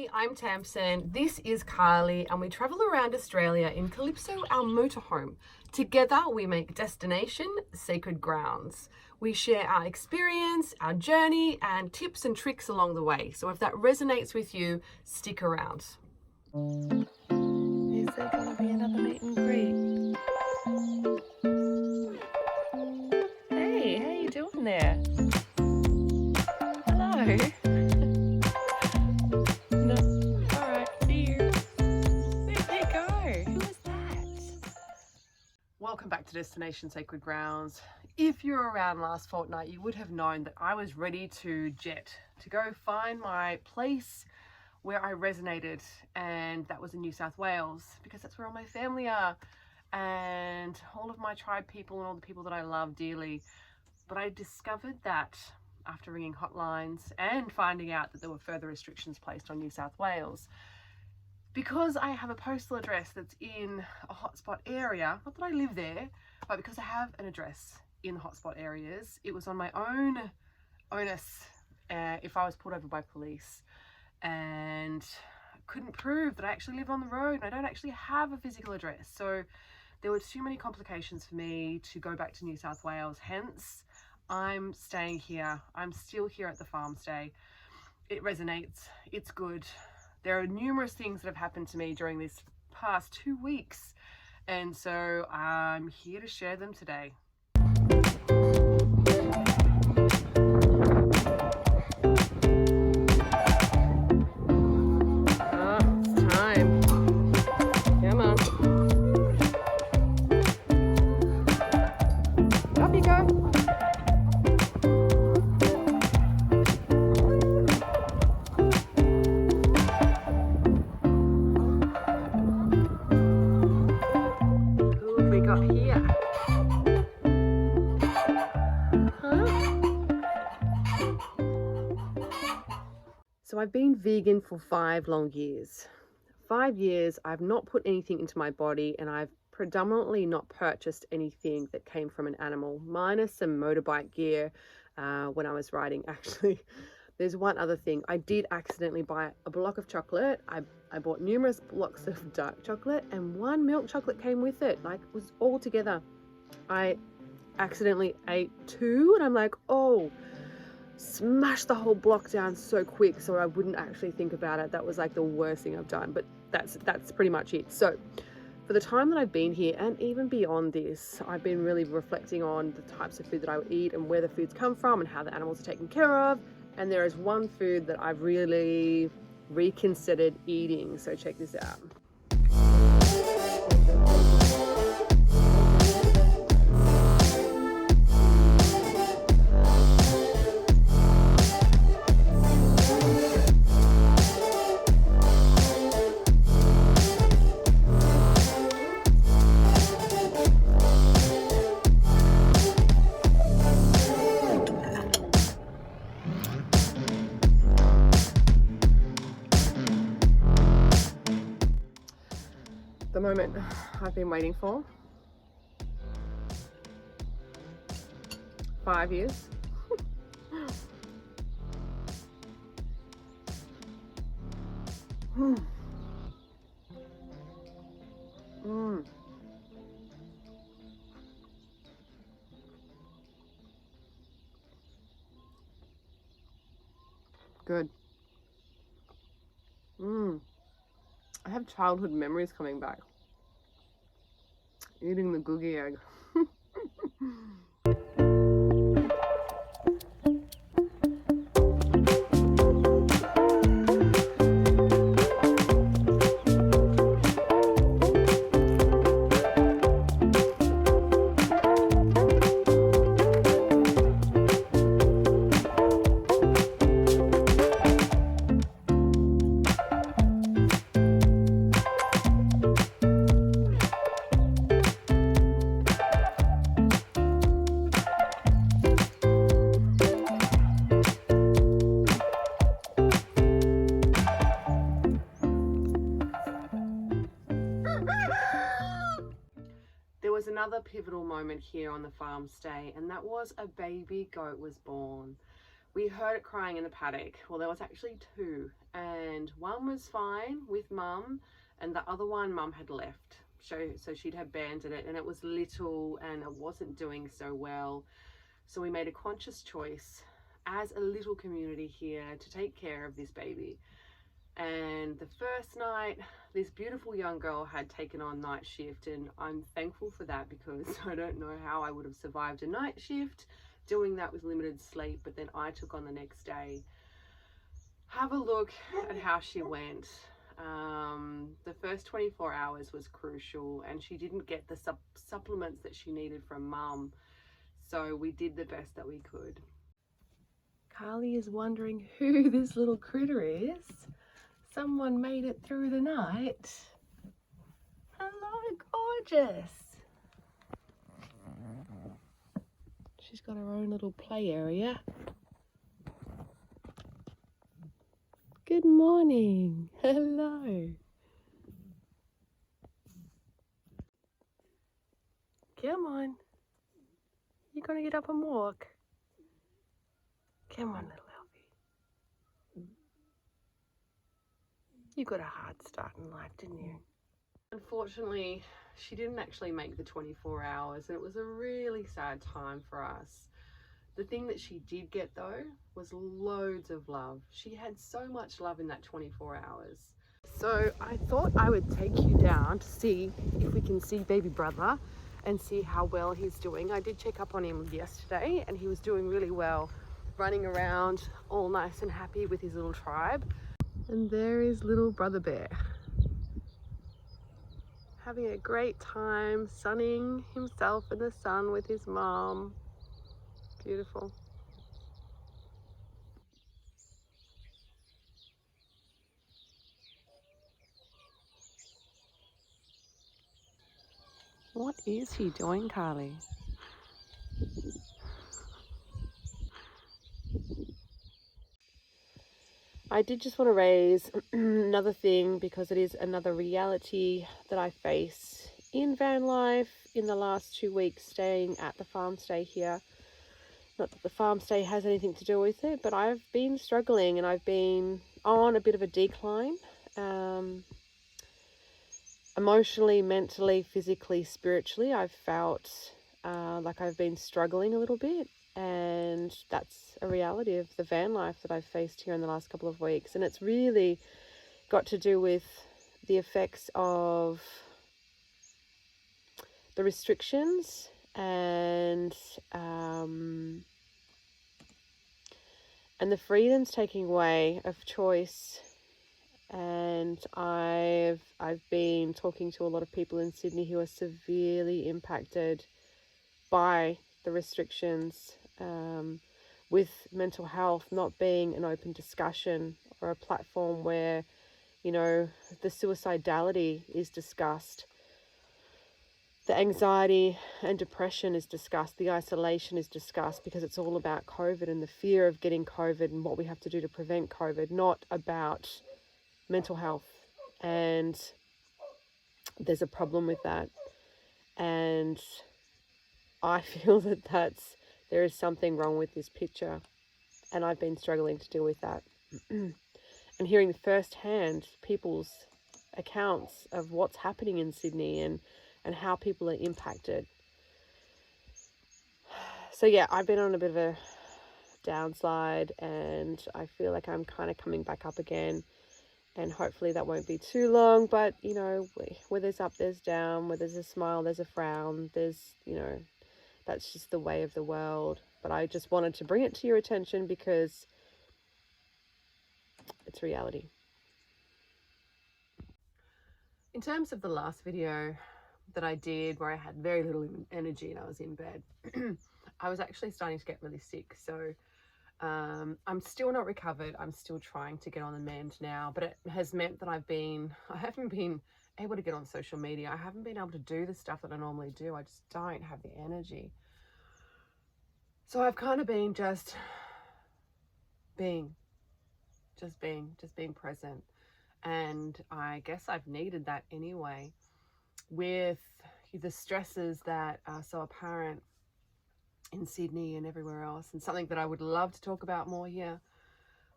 Hey, I'm Tamsun. This is Carly, and we travel around Australia in Kalypso, our motorhome. Together, we make Destination Sacred Grounds. We share our experience, our journey, and tips and tricks along the way. So if that resonates with you, stick around. Is there gonna be another meet and greet? Hey, how you doing there? Hello. No. All right, see you. Where'd they go? Who was that? Welcome back to Destination Sacred Grounds. If you were around last fortnight, you would have known that I was ready to jet, to go find my place where I resonated, and that was in New South Wales, because that's where all my family are and all of my tribe people and all the people that I love dearly. But I discovered that after ringing hotlines and finding out that there were further restrictions placed on New South Wales, because I have a postal address that's in a hotspot area, not that I live there, but because I have an address in the hotspot areas, it was on my own onus if I was pulled over by police and couldn't prove that I actually live on the road and I don't actually have a physical address. So there were too many complications for me to go back to New South Wales. Hence, I'm staying here. I'm still here at the farm stay. It resonates. It's good. There are numerous things that have happened to me during this past 2 weeks, and so I'm here to share them today. It's time. Come on. Up you go. Who have we got here? So I've been vegan for 5 long years. 5 years, I've not put anything into my body, and I've predominantly not purchased anything that came from an animal, minus some motorbike gear when I was riding. Actually, there's one other thing. I did accidentally buy a block of chocolate. I bought numerous blocks of dark chocolate, and one milk chocolate came with it. Like, it was all together. I accidentally ate 2, and I'm like, oh, smash the whole block down so quick so I wouldn't actually think about it. That was like the worst thing I've done, but that's pretty much it. So for the time that I've been here, and even beyond this, I've been really reflecting on the types of food that I would eat and where the foods come from and how the animals are taken care of. And there is one food that I've really reconsidered eating. So check this out. The moment I've been waiting for. 5 years. Good. I have childhood memories coming back. Eating the googie egg. was another pivotal moment here on the farm stay, and that was a baby goat was born. we heard it crying in the paddock. Well, there was actually two, and one was fine with mum, and the other one mum had left. So she'd abandoned it, and it was little and it wasn't doing so well. So we made a conscious choice as a little community here to take care of this baby. And the first night, this beautiful young girl had taken on night shift, and I'm thankful for that because I don't know how I would have survived a night shift doing that with limited sleep. But then I took on the next day. Have a look at how she went. The first 24 hours was crucial, and she didn't get the supplements that she needed from mum. So we did the best that we could. Carly is wondering who this little critter is. Someone made it through the night. Hello, gorgeous. She's got her own little play area. Good morning. Hello. Come on. You're gonna get up and walk. Come on, little Elfie. You got a hard start in life, didn't you? Unfortunately, she didn't actually make the 24 hours, and it was a really sad time for us. The thing that she did get though was loads of love. She had so much love in that 24 hours. So I thought I would take you down to see if we can see baby brother and see how well he's doing. I did check up on him yesterday and he was doing really well, running around all nice and happy with his little tribe. And there is little brother bear, having a great time sunning himself in the sun with his mom. Beautiful. What is he doing, Carly? I did just want to raise another thing because it is another reality that I face in van life in the last 2 weeks staying at the farm stay here. Not that the farm stay has anything to do with it, but I've been struggling and I've been on a bit of a decline. Emotionally, mentally, physically, spiritually, I've felt like I've been struggling a little bit, and that's a reality of the van life that I've faced here in the last couple of weeks. And it's really got to do with the effects of the restrictions and the freedoms taking away of choice. And I've been talking to a lot of people in Sydney who are severely impacted by the restrictions, with mental health not being an open discussion or a platform where, you know, the suicidality is discussed. The anxiety and depression is discussed, the isolation is discussed, because it's all about COVID and the fear of getting COVID and what we have to do to prevent COVID, not about mental health. And there's a problem with that. And I feel that there is something wrong with this picture. And I've been struggling to deal with that. And hearing firsthand people's accounts of what's happening in Sydney and how people are impacted. So yeah, I've been on a bit of a downslide and I feel like I'm kind of coming back up again, and hopefully that won't be too long. But you know, where there's up there's down, where there's a smile there's a frown, there's, you know, that's just the way of the world. But I just wanted to bring it to your attention because it's reality. In terms of the last video that I did where I had very little energy and I was in bed, I was actually starting to get really sick. So I'm still not recovered. I'm still trying to get on the mend now, but it has meant that I haven't been able to get on social media. I haven't been able to do the stuff that I normally do. I just don't have the energy. So I've kind of been just being present. And I guess I've needed that anyway, with the stresses that are so apparent in Sydney and everywhere else, and something that I would love to talk about more here,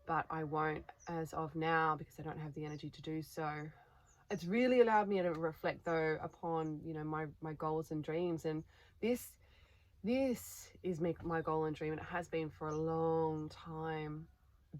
but I won't as of now because I don't have the energy to do so. It's really allowed me to reflect though upon, you know, my goals and dreams, and this is my goal and dream, and it has been for a long time,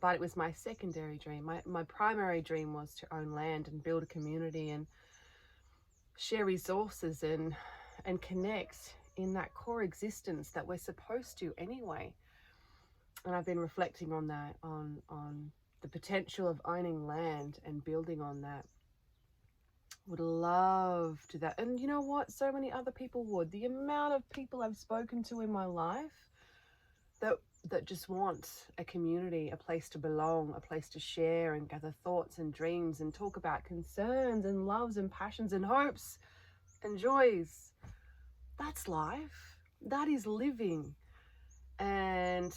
but it was my secondary dream. My primary dream was to own land and build a community and share resources and connect in that core existence that we're supposed to anyway. And I've been reflecting on that, on the potential of owning land and building on that. Would love to that. And you know what? So many other people would. The amount of people I've spoken to in my life that just want a community, a place to belong, a place to share and gather thoughts and dreams and talk about concerns and loves and passions and hopes and joys. That's life. That is living. And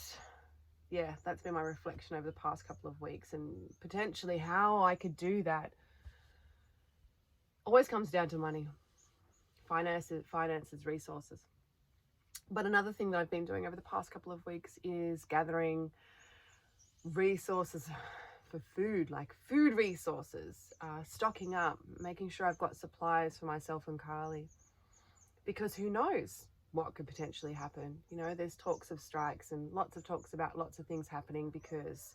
yeah, that's been my reflection over the past couple of weeks, and potentially how I could do that. Always comes down to money, finances, resources. But another thing that I've been doing over the past couple of weeks is gathering resources for food, like food resources, stocking up, making sure I've got supplies for myself and Carly, because who knows what could potentially happen. You know, there's talks of strikes and lots of talks about lots of things happening because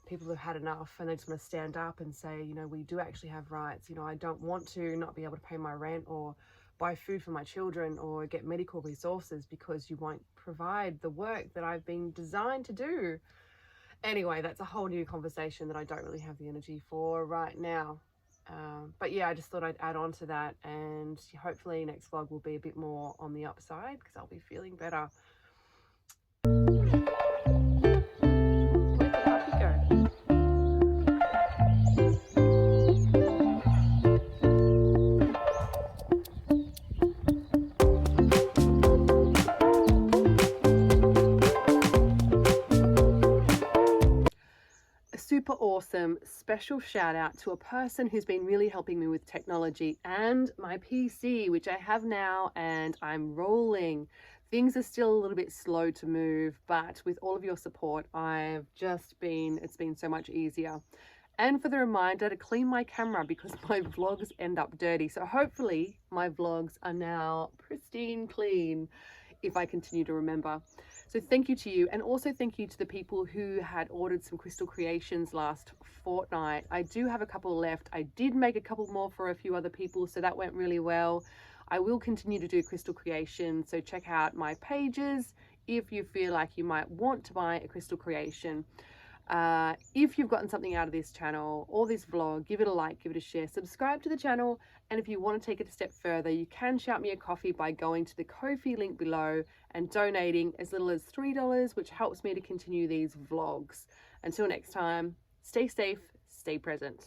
people have had enough and they just want to stand up and say, you know, we do actually have rights. You know, I don't want to not be able to pay my rent or buy food for my children or get medical resources because you won't provide the work that I've been designed to do. Anyway, that's a whole new conversation that I don't really have the energy for right now. But yeah, I just thought I'd add on to that, and hopefully next vlog will be a bit more on the upside because I'll be feeling better. Where'd the puppy go? Super awesome special shout out to a person who's been really helping me with technology and my PC, which I have now, and I'm rolling. Things are still a little bit slow to move, but with all of your support, it's been so much easier. And for the reminder to clean my camera because my vlogs end up dirty. So hopefully my vlogs are now pristine clean if I continue to remember. So thank you to you, and also thank you to the people who had ordered some crystal creations last fortnight. I do have a couple left. I did make a couple more for a few other people, so that went really well. I will continue to do crystal creations, so check out my pages if you feel like you might want to buy a crystal creation. If you've gotten something out of this channel or this vlog, give it a like, give it a share, subscribe to the channel, and if you want to take it a step further, you can shout me a coffee by going to the Ko-fi link below and donating as little as $3, which helps me to continue these vlogs. Until next time, stay safe, stay present.